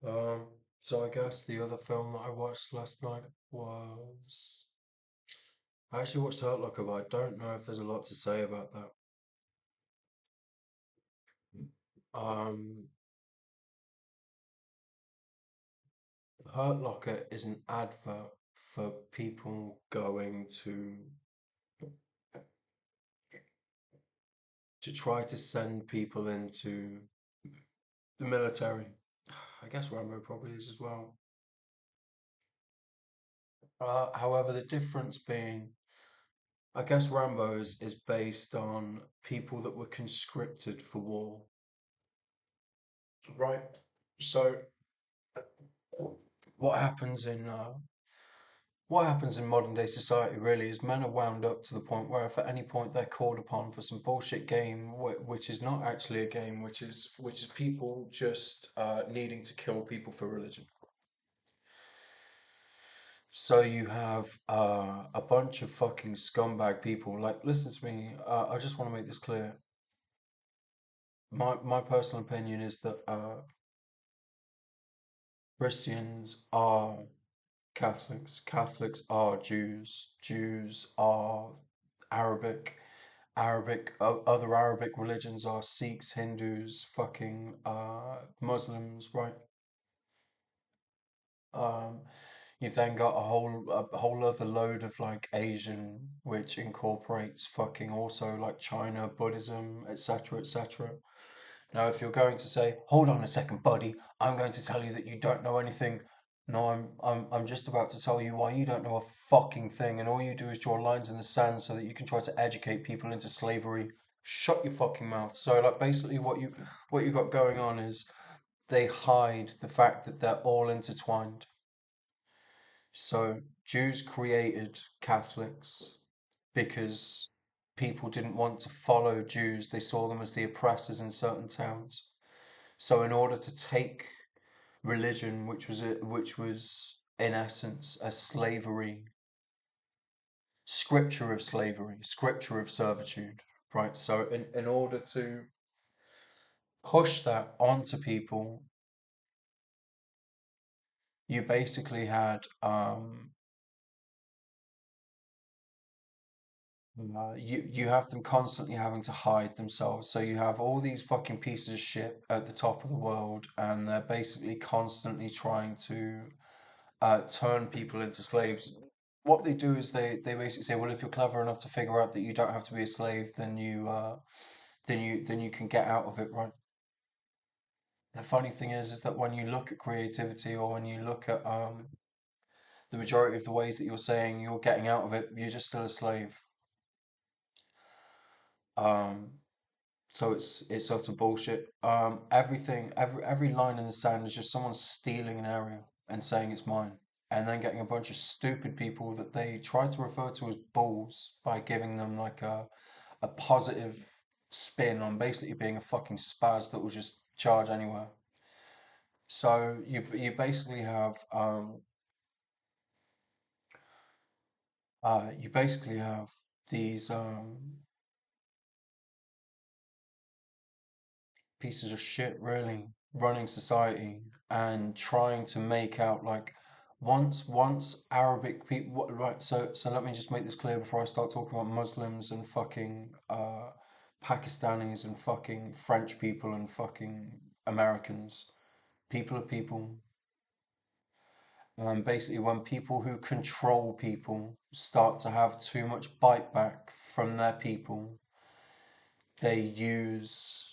Um, so I guess the other film that I watched last night was I actually watched Hurt Locker, but I don't know if there's a lot to say about that. Um, Hurt Locker is an advert for people going to try to send people into the military. I guess Rambo probably is as well. However, the difference being, I guess Rambo is based on people that were conscripted for war, right? So what happens in what happens in modern day society really is men are wound up to the point where if at any point they're called upon for some bullshit game, which is not actually a game, which is people just needing to kill people for religion. So you have a bunch of fucking scumbag people. Like, listen to me. I just want to make this clear. My personal opinion is that Christians are Catholics. Catholics are Jews. Jews are Arabic. Other Arabic religions are Sikhs, Hindus, fucking Muslims, right? Um, you've then got a whole other load of like Asian, which incorporates fucking also like China, Buddhism, etc., etc. Now, if you're going to say, "Hold on a second, buddy, I'm going to tell you that you don't know anything," no, I'm just about to tell you why you don't know a fucking thing, and all you do is draw lines in the sand so that you can try to educate people into slavery. Shut your fucking mouth. So, like, basically, what you got going on is they hide the fact that they're all intertwined. So Jews created Catholics because people didn't want to follow Jews. They saw them as the oppressors in certain towns. So in order to take religion, which was in essence a slavery, scripture of slavery, scripture of servitude, right? So in order to push that onto people, you basically had you have them constantly having to hide themselves. So you have all these fucking pieces of shit at the top of the world, and they're basically constantly trying to turn people into slaves. What they do is they basically say, well, if you're clever enough to figure out that you don't have to be a slave, then you can get out of it, right? The funny thing is that when you look at creativity or when you look at the majority of the ways that you're saying you're getting out of it, you're just still a slave. Um, So it's utter bullshit. Every line in the sound is just someone stealing an area and saying it's mine, and then getting a bunch of stupid people that they try to refer to as bulls by giving them like a positive spin on basically being a fucking spaz that will just charge anywhere. So you basically have these pieces of shit really running society and trying to make out like once Arabic people, right, so let me just make this clear before I start talking about Muslims and fucking Pakistanis and fucking French people and fucking Americans. People are people. Basically, when people who control people start to have too much bite back from their people, they use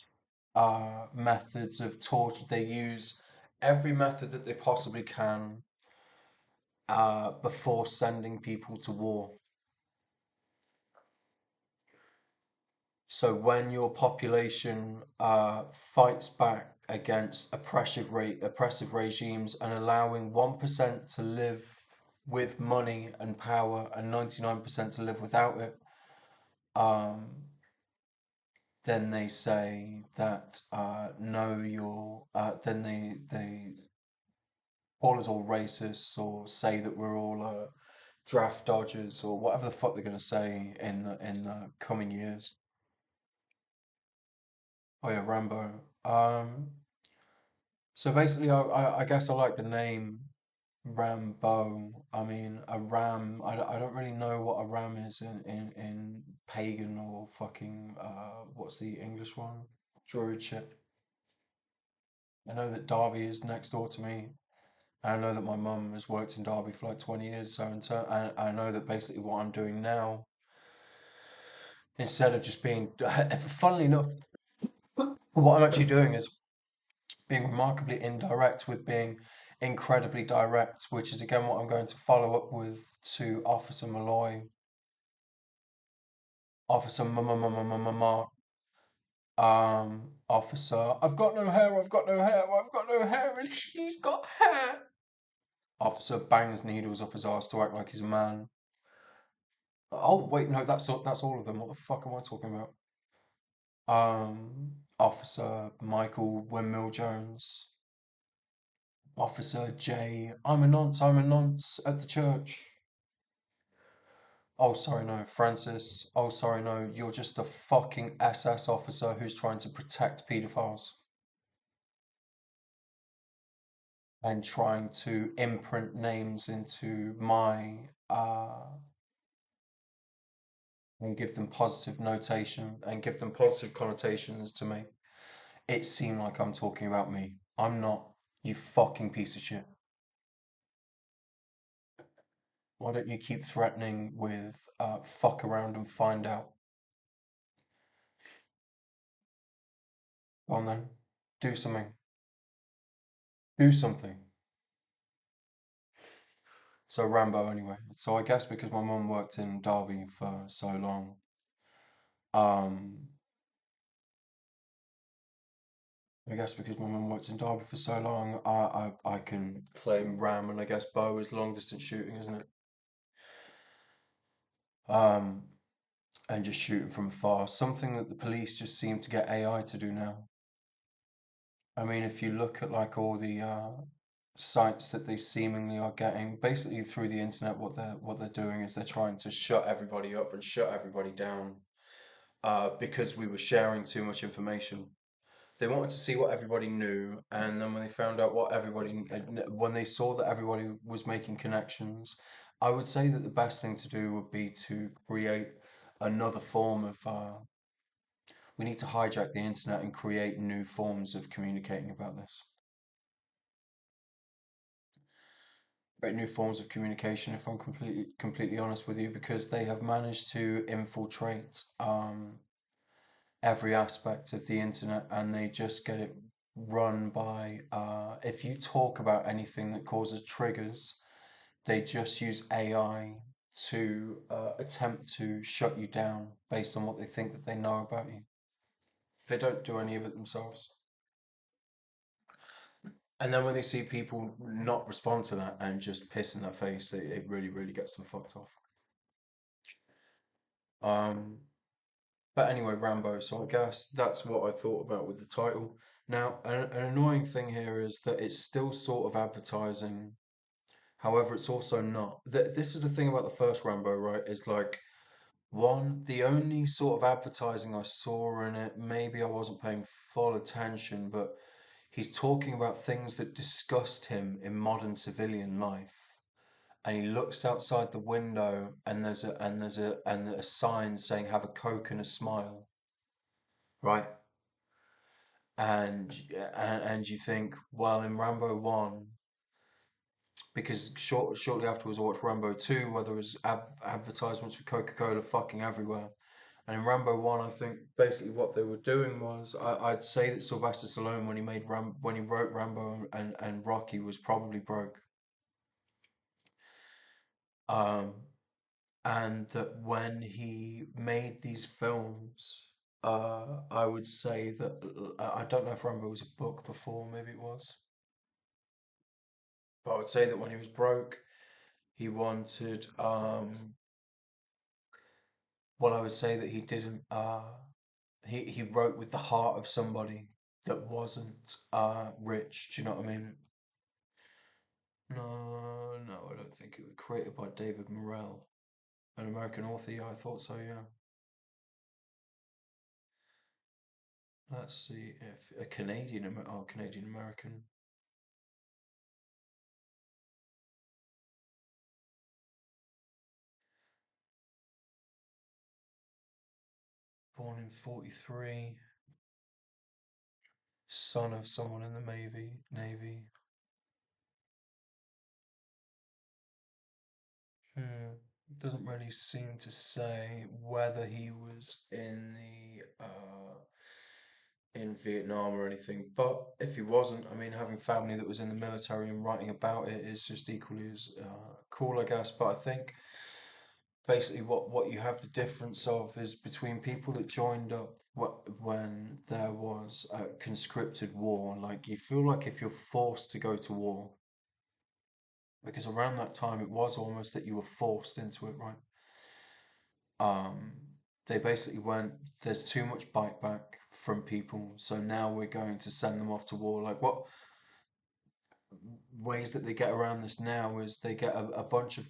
methods of torture. They use every method that they possibly can before sending people to war. So when your population fights back against oppressive regimes and allowing 1% to live with money and power and 99% to live without it, um, then they say that no, you're. Then they call us all racists or say that we're all draft dodgers or whatever the fuck they're going to say in coming years. Oh yeah, Rambo. So basically, I guess I like the name Rambo. I mean, a ram. I don't really know what a ram is in pagan or fucking what's the English one? Druid shit. I know that Derby is next door to me. And I know that my mum has worked in Derby for like 20 years. So I know that basically what I'm doing now, instead of just being, funnily enough, what I'm actually doing is being remarkably indirect with being incredibly direct, which is again what I'm going to follow up with to Officer Malloy, Officer Mama, Officer, I've got no hair, I've got no hair, I've got no hair, and he's got hair. Officer bangs needles up his ass to act like he's a man. Oh wait, no, that's all of them. What the fuck am I talking about? Officer Michael Windmill Jones. Officer J. I'm a nonce at the church. Oh, sorry, no, Francis. Oh, sorry, no, you're just a fucking SS officer who's trying to protect pedophiles and trying to imprint names into my and give them positive notation and give them positive connotations to me. It seemed like I'm talking about me. I'm not, you fucking piece of shit. Why don't you keep threatening with fuck around and find out? Go on then, do something. Do something. So Rambo anyway. So I guess because my mum worked in Derby for so long, um, I guess because my mum worked in Derby for so long, I can claim Ram and I guess bow is long distance shooting, isn't it? Um, and just shooting from afar. Something that the police just seem to get AI to do now. I mean, if you look at like all the sites that they seemingly are getting, basically through the internet, what they're doing is they're trying to shut everybody up and shut everybody down because we were sharing too much information. They wanted to see what everybody knew, and then when they found out what everybody, when they saw that everybody was making connections, I would say that the best thing to do would be to create another form of. We need to hijack the internet and create new forms of communicating about this. Create new forms of communication, if I'm completely honest with you, because they have managed to infiltrate every aspect of the internet and they just get it run by if you talk about anything that causes triggers, they just use AI to attempt to shut you down based on what they think that they know about you. They don't do any of it themselves. And then when they see people not respond to that and just piss in their face, it really, really gets them fucked off. Um, But anyway, Rambo. So I guess that's what I thought about with the title. Now, an annoying thing here is that it's still sort of advertising. However, it's also not. This is the thing about the first Rambo, right? Is like one, the only sort of advertising I saw in it, maybe I wasn't paying full attention, but he's talking about things that disgust him in modern civilian life. And he looks outside the window and there's a sign saying have a Coke and a smile, right? And you think, well, in Rambo 1, because shortly afterwards I watched Rambo 2, where there was advertisements for Coca-Cola fucking everywhere. And in Rambo 1, I think basically what they were doing was, I'd say that Sylvester Stallone, when he wrote Rambo and Rocky, was probably broke. Um, and that when he made these films, I would say that I don't know if Rambo was a book before, maybe it was. But I would say that when he was broke, he wanted, well, I would say that he didn't, he wrote with the heart of somebody that wasn't rich. Do you know what I mean? No, no, I don't think it was created by David Morrell, an American author. Yeah, I thought so, yeah. Let's see if a Canadian, oh, Canadian American. born in 43, son of someone in the Navy. Hmm. Doesn't really seem to say whether he was in Vietnam or anything. But if he wasn't, I mean, having family that was in the military and writing about it is just equally as cool, I guess. But I think basically what you have the difference of is between people that joined up when there was a conscripted war. Like you feel like if you're forced to go to war, because around that time it was almost that you were forced into it, right? Um, they basically went, there's too much bite back from people, so now we're going to send them off to war. Like what ways that they get around this now is they get a bunch of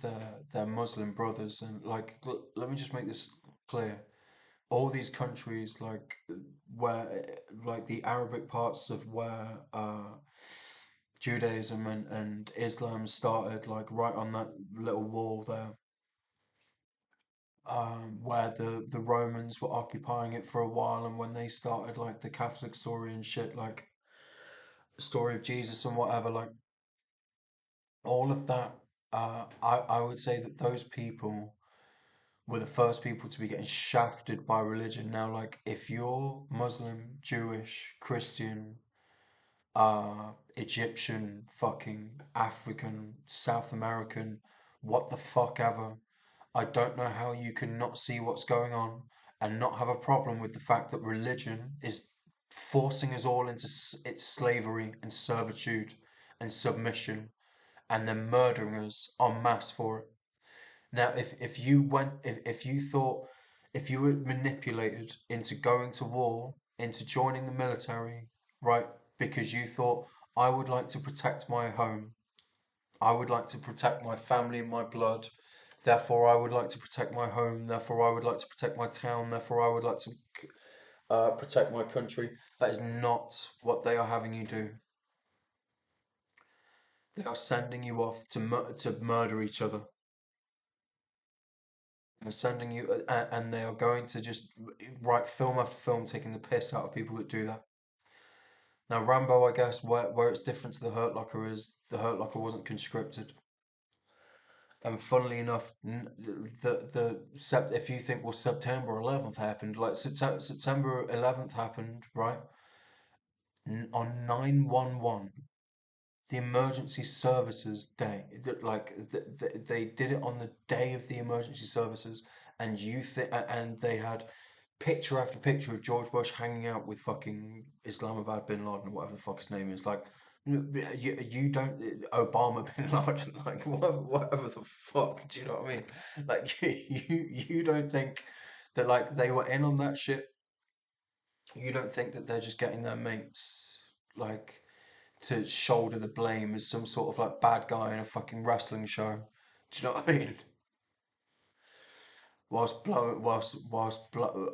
their Muslim brothers and like let me just make this clear. All these countries where like the Arabic parts of where Judaism and Islam started, like right on that little wall there, where the Romans were occupying it for a while, and when they started like the Catholic story and shit, like story of Jesus and whatever, like all of that, I would say that those people were the first people to be getting shafted by religion. Now, like if you're Muslim, Jewish, Christian, Egyptian, fucking African, South American, what the fuck ever. I don't know how you can not see what's going on and not have a problem with the fact that religion is forcing us all into its slavery and servitude and submission, and then murdering us en masse for it. Now, if you went, if you thought, if you were manipulated into going to war, into joining the military, right, because you thought, I would like to protect my home, I would like to protect my family and my blood, therefore I would like to protect my home, therefore I would like to protect my town, therefore I would like to protect my country. That is not what they are having you do. They are sending you off to murder each other. They're sending you, and they are going to just write film after film taking the piss out of people that do that. Now, Rambo, I guess, where it's different to the Hurt Locker is the Hurt Locker wasn't conscripted. And funnily enough, if you think, well, September 11th happened, like September 11th happened, right? On 911, the emergency services day, they did it on the day of the emergency services, and and they had picture after picture of George Bush hanging out with fucking Islamabad bin Laden or whatever the fuck his name is. Like, you don't Obama bin Laden, like whatever the fuck. Do you know what I mean? Like you don't think that like they were in on that shit. You don't think that they're just getting their mates like to shoulder the blame as some sort of like bad guy in a fucking wrestling show. Do you know what I mean?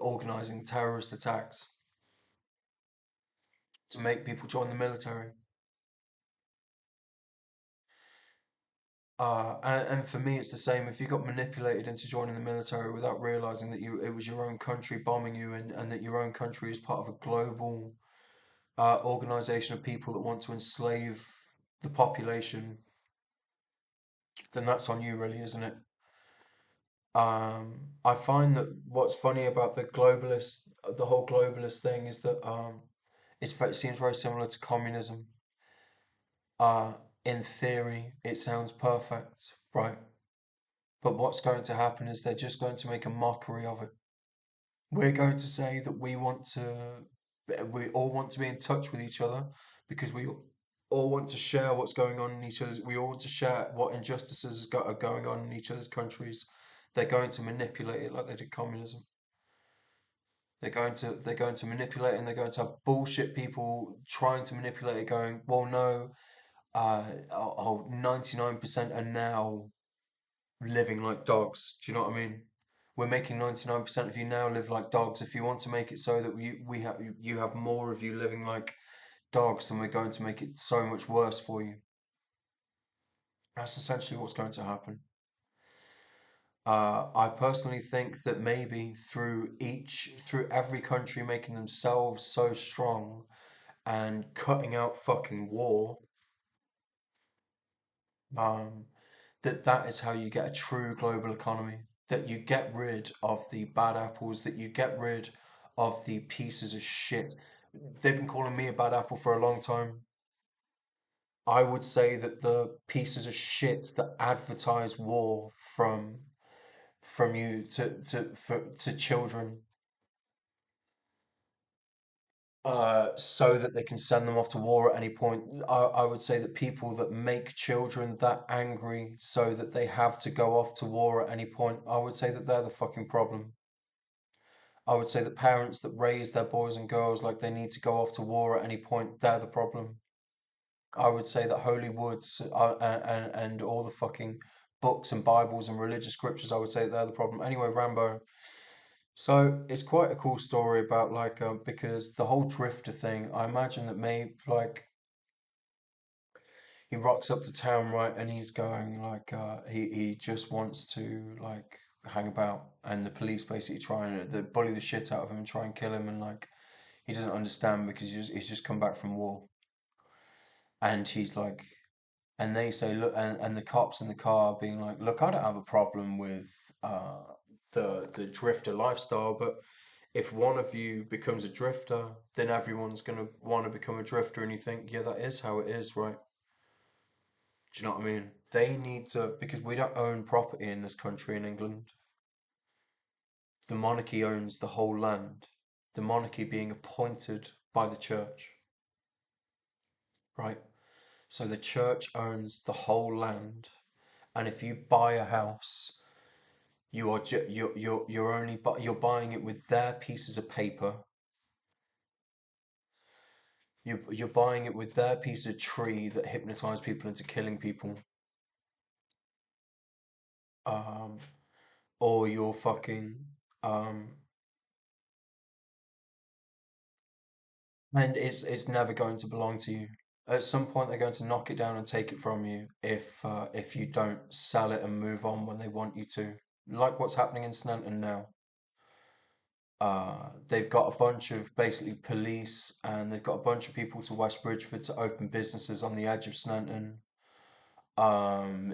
Organizing terrorist attacks to make people join the military. And for me, it's the same. If you got manipulated into joining the military without realizing that it was your own country bombing you, and that your own country is part of a global organization of people that want to enslave the population, then that's on you, really, isn't it? I find that what's funny about the whole globalist thing, is that it seems very similar to communism. Uh, in theory, it sounds perfect, right? But what's going to happen is they're just going to make a mockery of it. We're going to say that we all want to be in touch with each other because we all want to share what's going on in each other's, we all want to share what are going on in each other's countries. They're going to manipulate it like they did communism. They're going to manipulate, and they're going to have bullshit people trying to manipulate it, going, well, no, 99% are now living like dogs. Do you know what I mean? We're making 99% of you now live like dogs. If you want to make it so that you have more of you living like dogs, then we're going to make it so much worse for you. That's essentially what's going to happen. I personally think that maybe through every country making themselves so strong and cutting out fucking war, um, that is how you get a true global economy. That you get rid of the bad apples, that you get rid of the pieces of shit. They've been calling me a bad apple for a long time. I would say that the pieces of shit that advertise war from you to children, so that they can send them off to war at any point. I would say that people that make children that angry so that they have to go off to war at any point, I would say that they're the fucking problem. I would say that parents that raise their boys and girls like they need to go off to war at any point, they're the problem. I would say that holy woods and all the fucking books and Bibles and religious scriptures, I would say they're the problem. Anyway, Rambo. So it's quite a cool story about like because the whole drifter thing. I imagine that maybe like he rocks up to town, right, and he's going like he just wants to like hang about, and the police basically trying to bully the shit out of him and try and kill him, and like he doesn't understand because he's just come back from war, and he's like, and they say, look, and the cops in the car being like, look, I don't have a problem with uh the drifter lifestyle, but if one of you becomes a drifter, then everyone's gonna want to become a drifter, and you think, yeah, that is how it is, right? Do you know what I mean? They need to, because we don't own property in this country in England. The monarchy owns the whole land. The monarchy being appointed by the church, right? So the church owns the whole land, and if you buy a house, you're only you're buying it with their pieces of paper. You're buying it with their piece of tree that hypnotize people into killing people. Um, or you're fucking um, and it's never going to belong to you. At some point, they're going to knock it down and take it from you if you don't sell it and move on when they want you to. Like what's happening in Snanton now. They've got a bunch of basically police and they've got a bunch of people to West Bridgeford to open businesses on the edge of Snanton.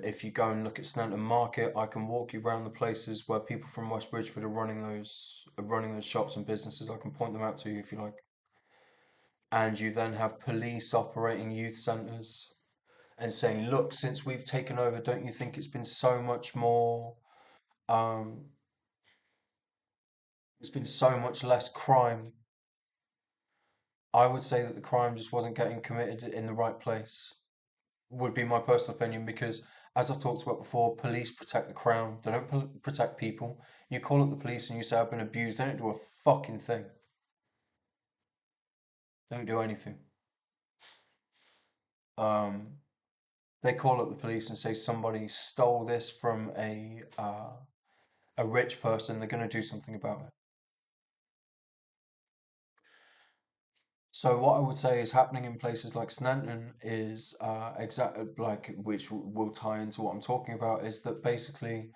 If you go and look at Snanton Market, I can walk you around the places where people from West Bridgeford are running those shops and businesses. I can point them out to you if you like. And you then have police operating youth centres and saying, "Look, since we've taken over, don't you think it's been so much more? Um, it's been so much less crime." I would say that the crime just wasn't getting committed in the right place. Would be my personal opinion because, as I've talked about before, police protect the crown. They don't protect people. You call up the police and you say I've been abused. They don't do a fucking thing. They don't do anything. Um, they call up the police and say somebody stole this from a rich person. They're going to do something about it. So what I would say is happening in places like Snanton is exactly like which will tie into what I'm talking about is that basically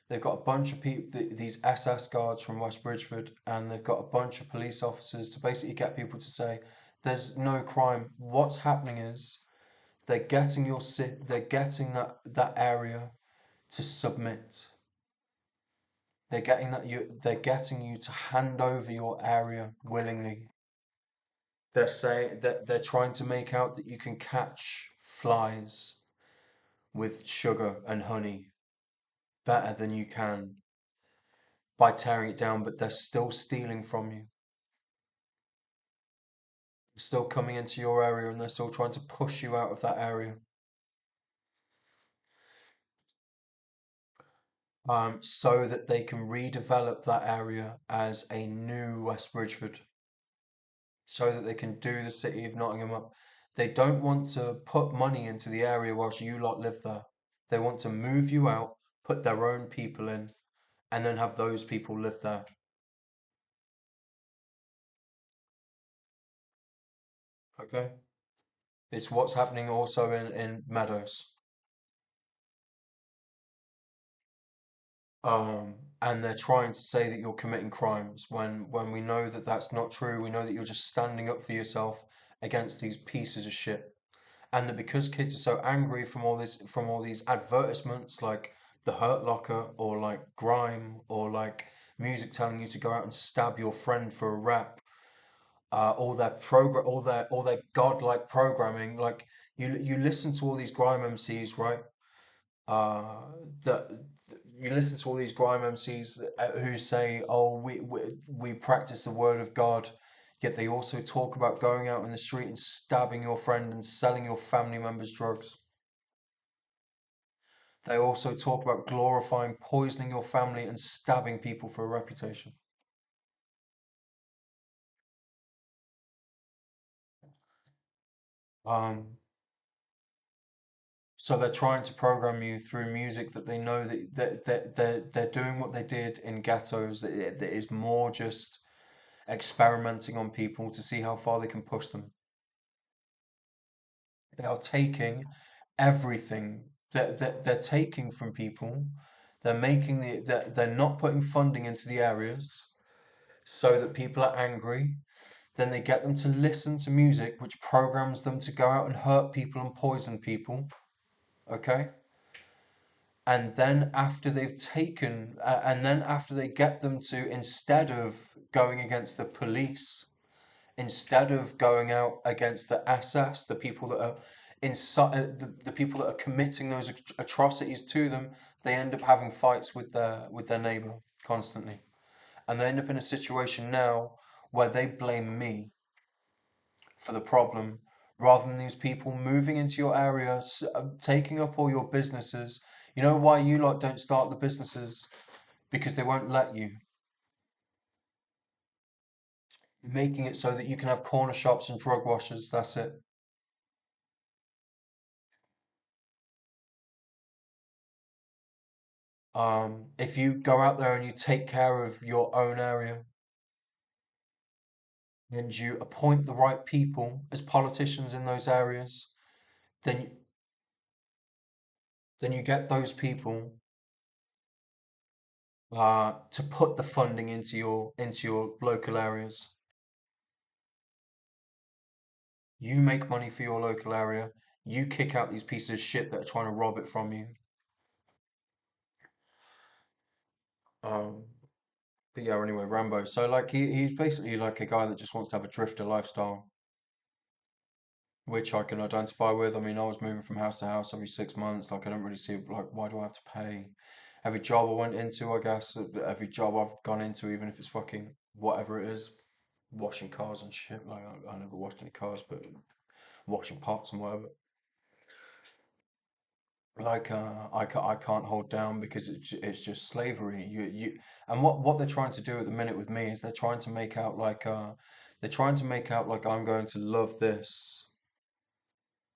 they've got a bunch of people these SS guards from West Bridgeford and they've got a bunch of police officers to basically get people to say there's no crime. What's happening is they're getting that area to submit. They're getting you to hand over your area willingly. They're saying that they're trying to make out that you can catch flies with sugar and honey better than you can by tearing it down, but they're still stealing from you. They're still coming into your area and they're still trying to push you out of that area. So that they can redevelop that area as a new West Bridgeford, so that they can do the city of Nottingham up. They don't want to put money into the area whilst you lot live there. They want to move you out, put their own people in, and then have those people live there. Okay? It's what's happening also in Meadows. um, and they're trying to say that you're committing crimes when we know that that's not true. We know that you're just standing up for yourself against these pieces of shit, and that because kids are so angry from all these advertisements like the Hurt Locker or like grime or like music telling you to go out and stab your friend for a rap, all their godlike programming, like you listen to all these grime MCs, right? uh, that you listen to all these grime MCs who say, "Oh, we practice the word of God," yet they also talk about going out in the street and stabbing your friend and selling your family members drugs. They also talk about glorifying poisoning your family and stabbing people for a reputation. Um, so they're trying to program you through music that they know that they're doing what they did in ghettos. That is more just experimenting on people to see how far they can push them. They are taking everything that they're taking from people. They're not putting funding into the areas so that people are angry. Then they get them to listen to music which programs them to go out and hurt people and poison people. Okay? And then after they get them to, instead of going against the police, instead of going out against the SS, the people that are the people that are committing those atrocities to them, they end up having fights with their neighbor constantly, and they end up in a situation now where they blame me for the problem rather than these people moving into your area, taking up all your businesses. You know why you lot don't start the businesses? Because they won't let you, making it so that you can have corner shops and drug washers. That's it. If you go out there and you take care of your own area and you appoint the right people as politicians in those areas, then then you get those people to put the funding into your local areas. You make money for your local area. You kick out these pieces of shit that are trying to rob it from you. Um, but yeah, anyway, Rambo. So like he's basically like a guy that just wants to have a drifter lifestyle, which I can identify with. I mean, I was moving from house to house every 6 months. Like, I don't really see like why do I have to pay? Every job I went into, I guess, every job I've gone into, even if it's fucking whatever it is, washing cars and shit. Like, I never washed any cars, but washing pots and whatever. Like, I can't hold down because it's just slavery. And what they're trying to do at the minute with me is they're trying to make out like I'm going to love this,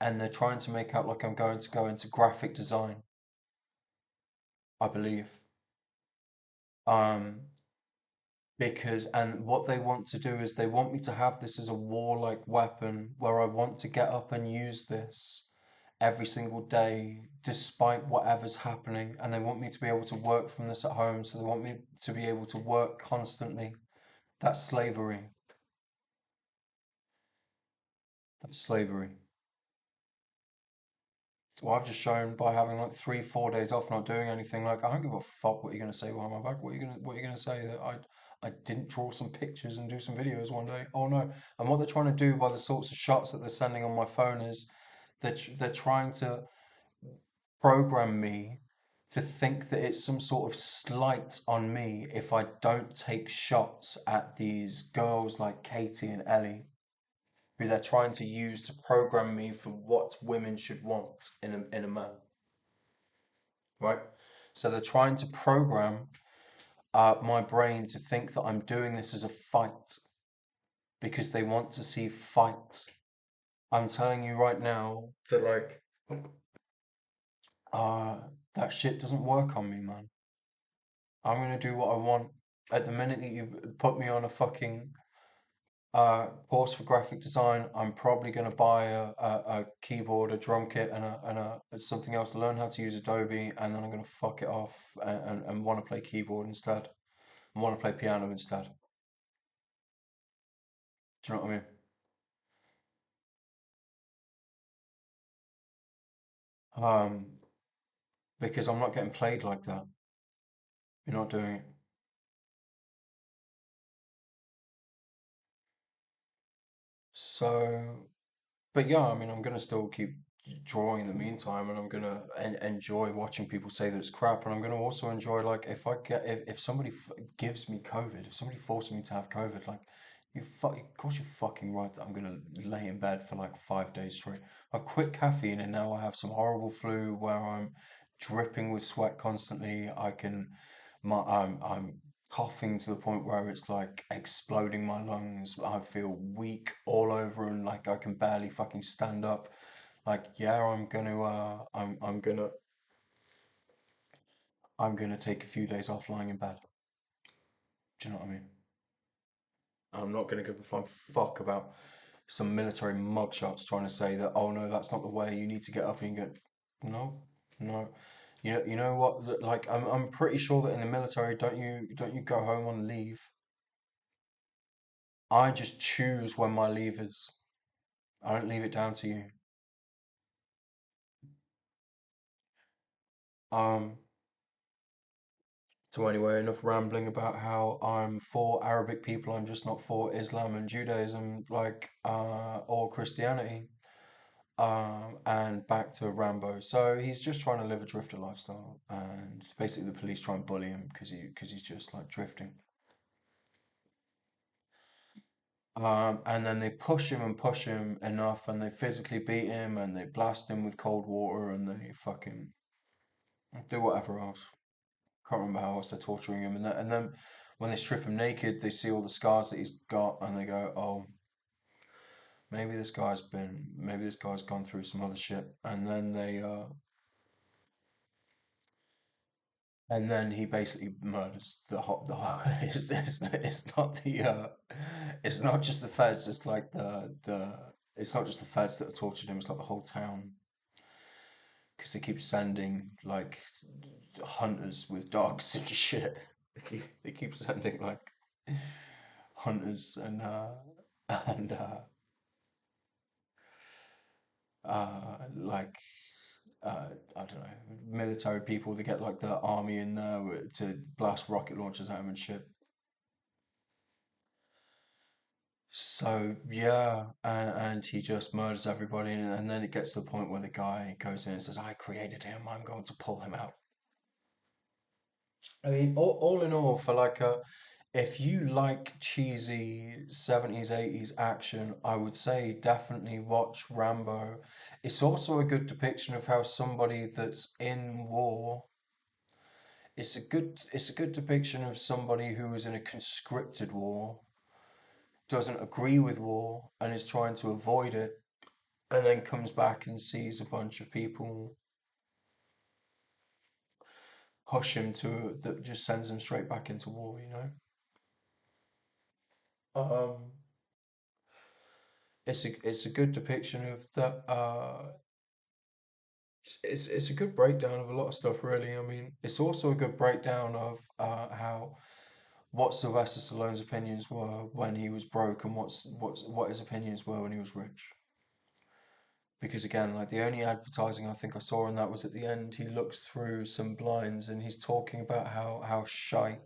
and they're trying to make out like I'm going to go into graphic design, I believe. Um, because and what they want to do is they want me to have this as a warlike weapon where I want to get up and use this every single day despite whatever's happening, and they want me to be able to work from this at home, so they want me to be able to work constantly. That's slavery. That's slavery. So I've just shown by having like 3, 4 days off, not doing anything. Like, I don't give a fuck what you're gonna say behind my back. What are you gonna say that I didn't draw some pictures and do some videos one day? Oh no! And what they're trying to do by the sorts of shots that they're sending on my phone is they're trying to program me to think that it's some sort of slight on me if I don't take shots at these girls like Katie and Ellie, who they're trying to use to program me for what women should want in a man, right? So they're trying to program my brain to think that I'm doing this as a fight because they want to see fight. I'm telling you right now that like uh that shit doesn't work on me, man. I'm gonna do what I want. At the minute that you put me on a fucking Course for graphic design. I'm probably going to buy a keyboard, a drum kit, and something else to learn how to use Adobe, and then I'm going to fuck it off and want to play keyboard instead. I want to play piano instead. Do you know what I mean? Um, because I'm not getting played like that. You're not doing it. So, but yeah, I mean, I'm gonna still keep drawing in the meantime, and I'm gonna enjoy watching people say that it's crap, and I'm gonna also enjoy like if somebody gives me COVID, if somebody forces me to have COVID, like of course you're fucking right that I'm gonna lay in bed for like 5 days straight. I've quit caffeine, and now I have some horrible flu where I'm dripping with sweat constantly. I'm coughing to the point where it's like exploding my lungs. I feel weak all over and like I can barely fucking stand up. Like, yeah, I'm gonna take a few days off lying in bed. Do you know what I mean? I'm not gonna give a flying fuck about some military mugshots trying to say that, oh no, that's not the way. You need to get up and you go, no, no. You know what? Like, I'm pretty sure that in the military, don't you go home on leave? I just choose when my leave is. I don't leave it down to you. Um, so anyway, enough rambling about how I'm for Arabic people. I'm just not for Islam and Judaism, like or Christianity. And back to Rambo. So he's just trying to live a drifter lifestyle, and basically the police try and bully him because he's just like drifting. And then they push him enough, and they physically beat him, and they blast him with cold water, and they fucking do whatever else. Can't remember how else they're torturing him. And then when they strip him naked, they see all the scars that he's got, and they go, "Oh, maybe this guy's gone through some other shit." And then he basically murders it's not it's not just the feds. It's like it's not just the feds that have tortured him. It's like the whole town because they keep sending like hunters with dogs and shit. They keep sending like hunters and like I don't know, military people. They get like the army in there to blast rocket launchers at him and shit. So yeah, and he just murders everybody, and then it gets to the point where the guy goes in and says, "I created him. I'm going to pull him out." I mean, all in all, for like a if you like cheesy 70s, 80s action, I would say definitely watch Rambo. It's also a good depiction of how somebody that's in war, it's a good depiction of somebody who is in a conscripted war, doesn't agree with war and is trying to avoid it, and then comes back and sees a bunch of people hush him to that just sends him straight back into war, you know? Um, it's a good depiction of that. It's a good breakdown of a lot of stuff, really. I mean, it's also a good breakdown of how what Sylvester Stallone's opinions were when he was broke, and what his opinions were when he was rich. Because again, like the only advertising I think I saw in that was at the end. He looks through some blinds and he's talking about how shite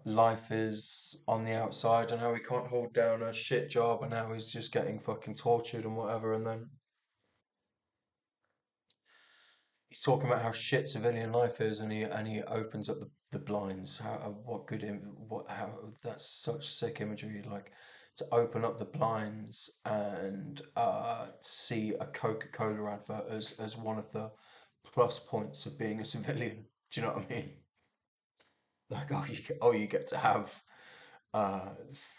life is on the outside and how he can't hold down a shit job and how he's just getting fucking tortured and whatever. And then he's talking about how shit civilian life is, and he opens up the blinds. What good what how that's such sick imagery. Like to open up the blinds and see a Coca-Cola advert as one of the plus points of being a civilian. Do you know what I mean? Like you get to have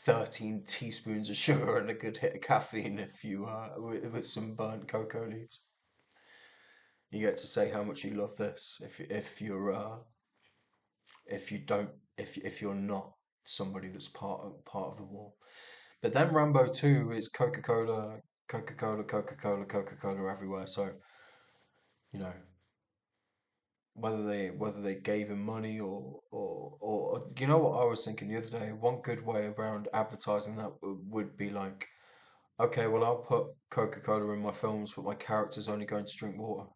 13 teaspoons of sugar and a good hit of caffeine if you with some burnt cocoa leaves. You get to say how much you love this if you don't if you're not. somebody that's part of the war. But then Rambo 2 is Coca-Cola, Coca-Cola, Coca-Cola, Coca-Cola everywhere. So, you know, whether they gave him money or you know what I was thinking the other day, one good way around advertising that would be like, okay, well I'll put Coca-Cola in my films, but my character's only going to drink water.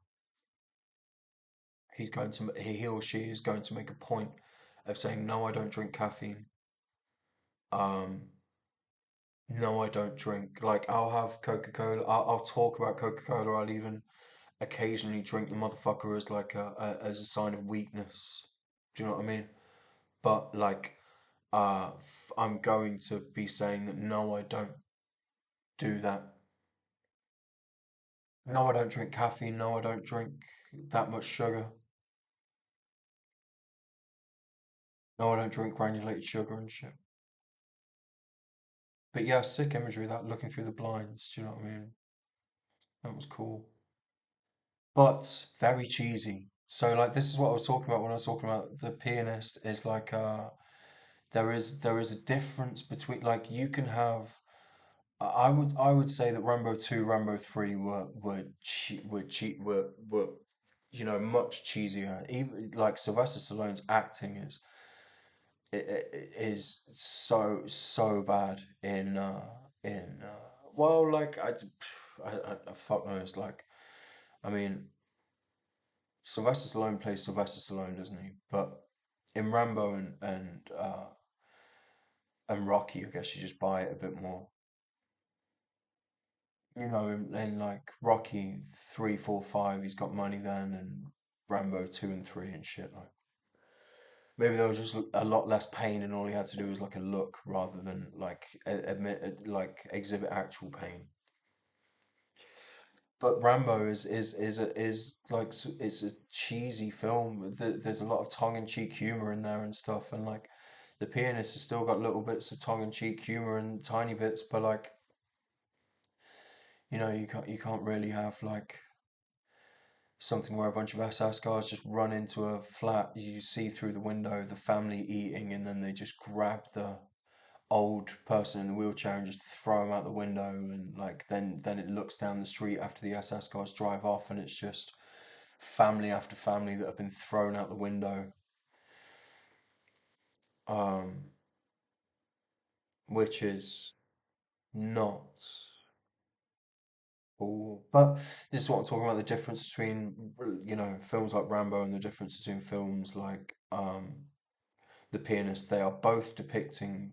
He or she is going to make a point of saying, no, I don't drink caffeine. Um, no, I don't drink. Like I'll have Coca-Cola. I'll talk about Coca-Cola. I'll even occasionally drink the motherfucker as like as a sign of weakness. Do you know what I mean? But like, I'm going to be saying that no, I don't do that. No, I don't drink caffeine. No, I don't drink that much sugar. No, I don't drink granulated sugar and shit. But yeah, sick imagery that looking through the blinds. Do you know what I mean? That was cool, but very cheesy. So like, this is what I was talking about when I was talking about the pianist. Is like, there is a difference between, like, you can have. I would say that Rambo 2, Rambo 3 were much cheesier. Even like Sylvester Stallone's acting is so bad in well, like, I fuck knows, like, I mean, Sylvester Stallone plays Sylvester Stallone, doesn't he? But in Rambo and Rocky, I guess you just buy it a bit more. In like Rocky 3, 4, 5, he's got money then, and Rambo 2 and 3 and shit. Like, maybe there was just a lot less pain, and all he had to do was like a look rather than like like exhibit actual pain. But Rambo is like, it's a cheesy film. There's a lot of tongue-in-cheek humor in there and stuff, and like the pianist has still got little bits of tongue-in-cheek humor and tiny bits, but like, you can't really have like something where a bunch of SS guys just run into a flat. You see through the window the family eating, and then they just grab the old person in the wheelchair and just throw him out the window, and like, then it looks down the street after the SS guys drive off, and it's just family after family that have been thrown out the window. Um, which is not cool. But this is what I'm talking about, the difference between, films like Rambo and the difference between films like The Pianist. They are both depicting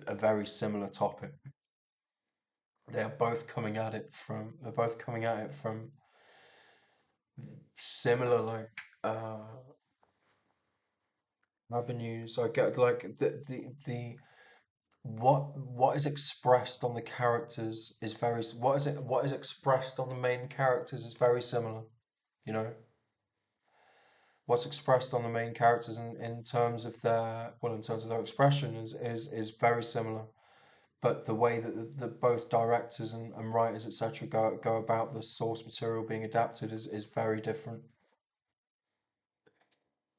a very similar topic. They're both coming at it from similar, like, avenues. I get like the what is expressed on the characters is very what is expressed on the main characters is very similar. You know, what's expressed on the main characters in terms of their expression is very similar. But the way that the both directors and writers, etc., go about the source material being adapted is very different.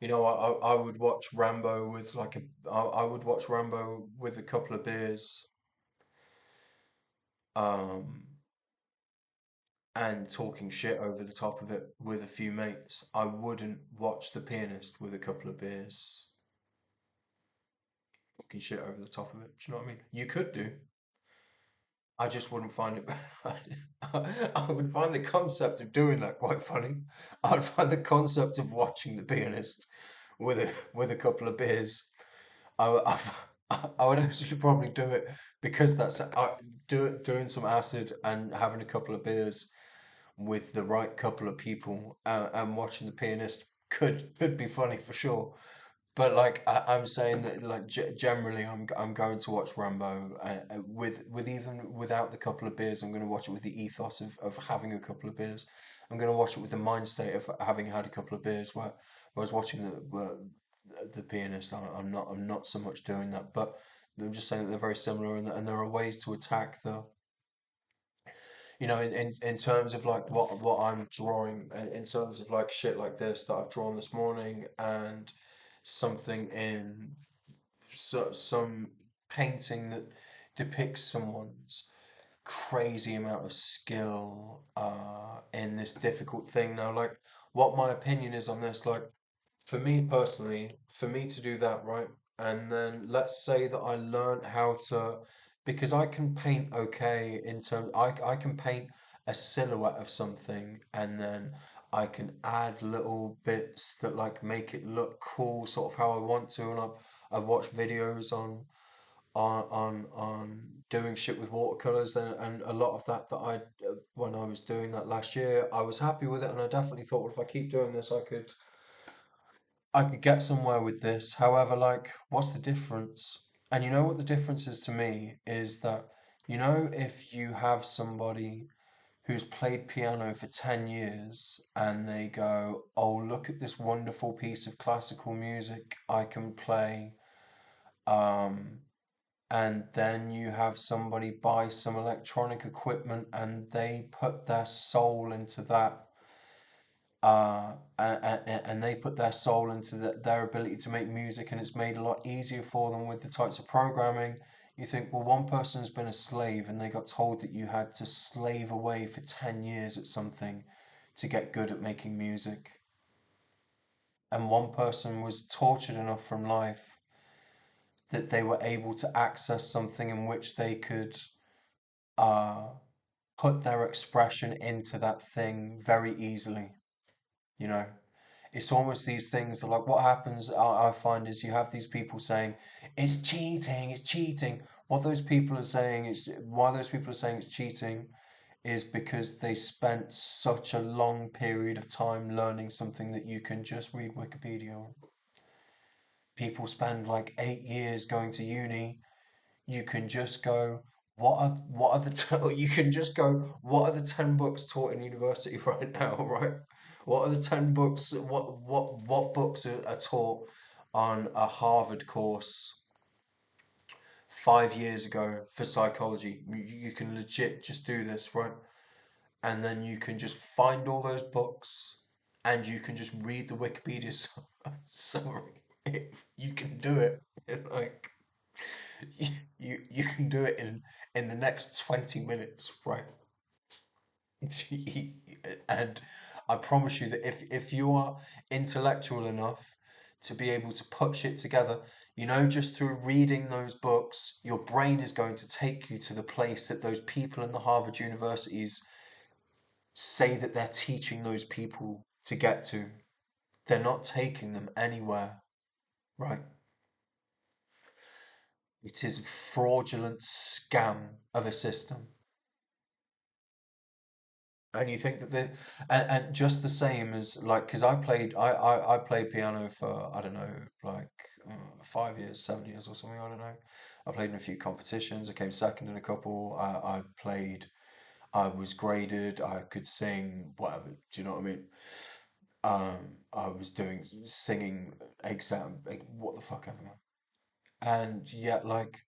I would watch Rambo with like I would watch Rambo with a couple of beers, um, and talking shit over the top of it with a few mates. I wouldn't watch The Pianist with a couple of beers, talking shit over the top of it. Do you know what I mean? You could do. I just wouldn't find it. I would find the concept of doing that quite funny. I'd find the concept of watching The Pianist with a couple of beers. I would actually probably do it because doing some acid and having a couple of beers with the right couple of people, and watching The Pianist could be funny for sure. But like, I'm saying that, like, generally, I'm going to watch Rambo, with even without the couple of beers. I'm going to watch it with the ethos of having a couple of beers. I'm going to watch it with the mind state of having had a couple of beers. Whereas watching the Pianist, I'm not so much doing that. But I'm just saying that they're very similar, and there are ways to attack in terms of like what I'm drawing, in terms of like shit like this that I've drawn this morning, and something in some painting that depicts someone's crazy amount of skill in this difficult thing. Now, like, what my opinion is on this, like, for me personally, for me to do that, right? And then let's say that I learned how to, because I can paint okay in terms, I can paint a silhouette of something and then I can add little bits that like make it look cool, sort of how I want to. And I've watched videos on doing shit with watercolors and a lot of that I when I was doing that last year, I was happy with it and I definitely thought, well, if I keep doing this, I could get somewhere with this. However, like, what's the difference? And you know what the difference is to me is that, if you have somebody who's played piano for 10 years and they go, oh, look at this wonderful piece of classical music I can play. Um, and then you have somebody buy some electronic equipment and they put their soul into that and they put their soul into their ability to make music, and it's made a lot easier for them with the types of programming. You think, well, one person's been a slave and they got told that you had to slave away for 10 years at something to get good at making music. And one person was tortured enough from life that they were able to access something in which they could uh, put their expression into that thing very easily, you know? It's almost these things that, like, what happens, I find, is you have these people saying, it's cheating, it's cheating. Why those people are saying it's cheating is because they spent such a long period of time learning something that you can just read Wikipedia on. People spend like 8 years going to uni. You can just go, you can just go, what are the 10 books taught in university right now, right? What are the 10 books, what books are taught on a Harvard course 5 years ago for psychology? You can legit just do this, right? And then you can just find all those books and you can just read the Wikipedia summary. You can do it. Like, you can do it in the next 20 minutes, right? And I promise you that if you are intellectual enough to be able to put shit together, just through reading those books, your brain is going to take you to the place that those people in the Harvard universities say that they're teaching those people to get to. They're not taking them anywhere, right? It is a fraudulent scam of a system. And you think that and just the same as, like, because I played piano for, I don't know, like 5 years, 7 years or something, I don't know. I played in a few competitions. I came second in a couple. I was graded. I could sing, whatever. Do you know what I mean? I was doing singing exam, what the fuck ever. And yet, like,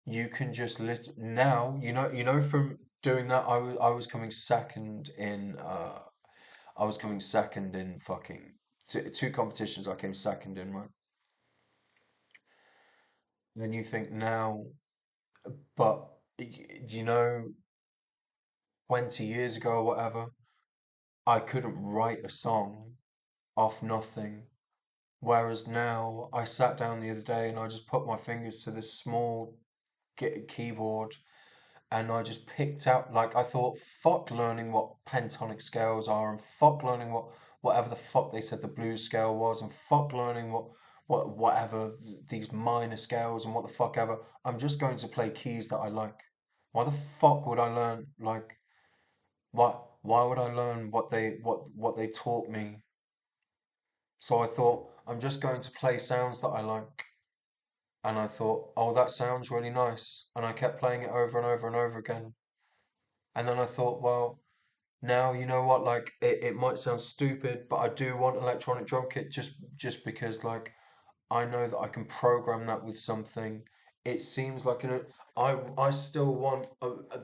you can just now, from doing that, I was coming second in fucking two competitions. I came second in, right? Then you think now, but you know, 20 years ago or whatever, I couldn't write a song off nothing. Whereas now, I sat down the other day and I just put my fingers to this small keyboard and I just picked out, like, I thought, fuck learning what pentonic scales are, and fuck learning whatever the fuck they said the blues scale was, and fuck learning whatever these minor scales and what the fuck ever. I'm just going to play keys that I like. Why the fuck would I learn, like, why would I learn what they taught me? So I thought, I'm just going to play sounds that I like. And I thought, oh, that sounds really nice. And I kept playing it over and over and over again. And then I thought, well, now you know what, like, it might sound stupid, but I do want electronic drum kit just because, like, I know that I can program that with something. It seems like I still want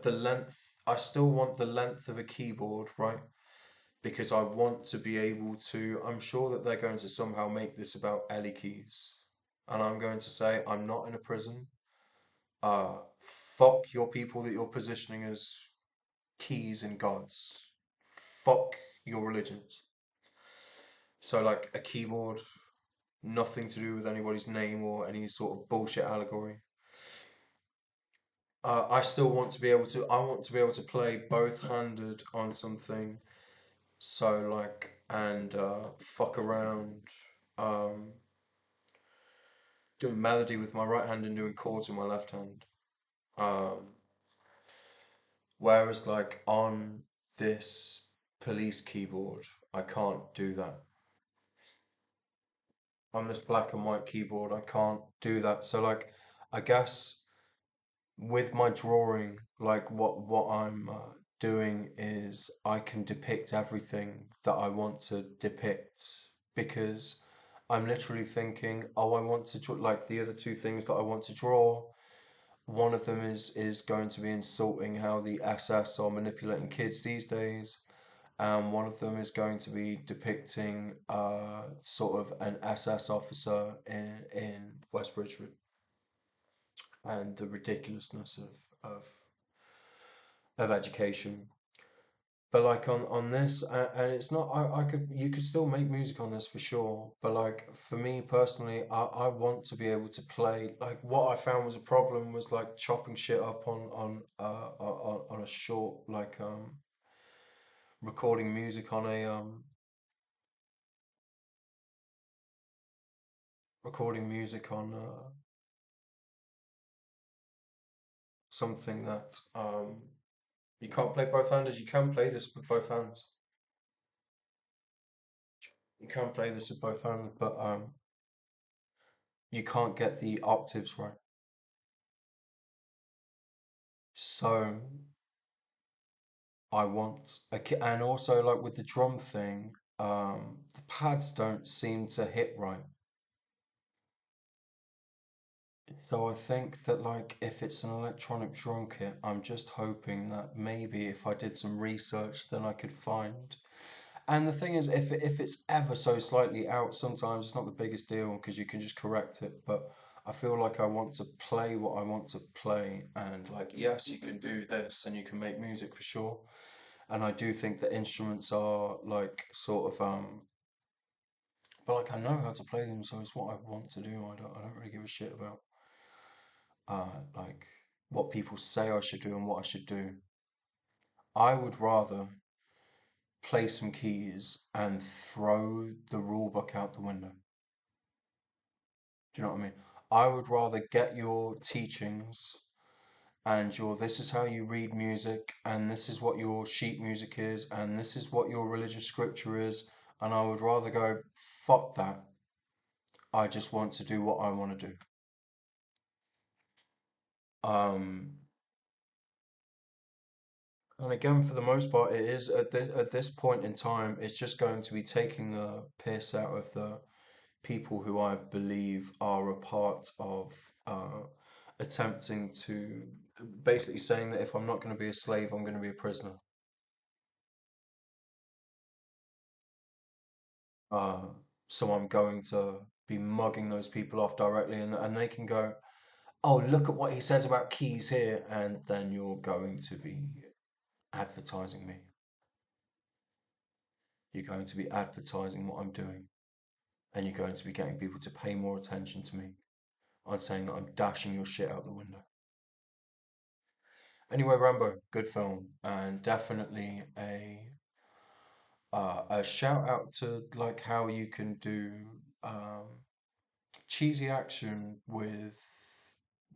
the length. I still want the length of a keyboard, right? Because I want to be able to. I'm sure that they're going to somehow make this about Ellie keys. and I'm going to say I'm not in a prison. Uh, Fuck your people that you're positioning as keys and gods. Fuck your religions. So like a keyboard, nothing to do with anybody's name or any sort of bullshit allegory. I still want to be able to. I want to be able to play both-handed on something. So like and fuck around, um, doing melody with my right hand and doing chords with my left hand. Um, Whereas like on this police keyboard, I can't do that. On this black and white keyboard, I can't do that. So like, I guess with my drawing, like what I'm doing is I can depict everything that I want to depict because I'm literally thinking, oh, I want to draw like the other two things that I want to draw. One of them is going to be insulting how the SS are manipulating kids these days. And one of them is going to be depicting sort of an SS officer in West Bridgford and the ridiculousness of education. But like on this, and it's not. I could you could still make music on this for sure. But like for me personally, I want to be able to play. Like what I found was a problem was like chopping shit up on a short recording music on a recording music on something that you can't play both handed. You can play this with both hands. You can play this with both hands, but you can't get the octaves right. So I want and also like with the drum thing, the pads don't seem to hit right. So I think that like if it's an electronic drum kit, I'm just hoping that maybe if I did some research, then I could find. And the thing is, if it's ever so slightly out, sometimes it's not the biggest deal because you can just correct it. But I feel like I want to play what I want to play, and like yes, you can do this and you can make music for sure. And I do think that instruments are like sort of but like I know how to play them, so it's what I want to do. I don't really give a shit about like what people say I should do and what I should do. I would rather play some keys and throw the rule book out the window. Do you know what I mean? I would rather get your teachings and your this is how you read music and this is what your sheet music is and this is what your religious scripture is, and I would rather go fuck that. I just want to do what I want to do. Um, and again, for the most part, it is at this point in time, it's just going to be taking the piss out of the people who I believe are a part of attempting to basically saying that if I'm not going to be a slave, I'm going to be a prisoner. Uh, so I'm going to be mugging those people off directly, and they can go, oh, look at what he says about keys here, and then you're going to be advertising me. You're going to be advertising what I'm doing, and you're going to be getting people to pay more attention to me. I'm saying that I'm dashing your shit out the window. Anyway, Rambo, good film, and definitely a shout out to like how you can do um, cheesy action with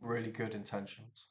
really good intentions.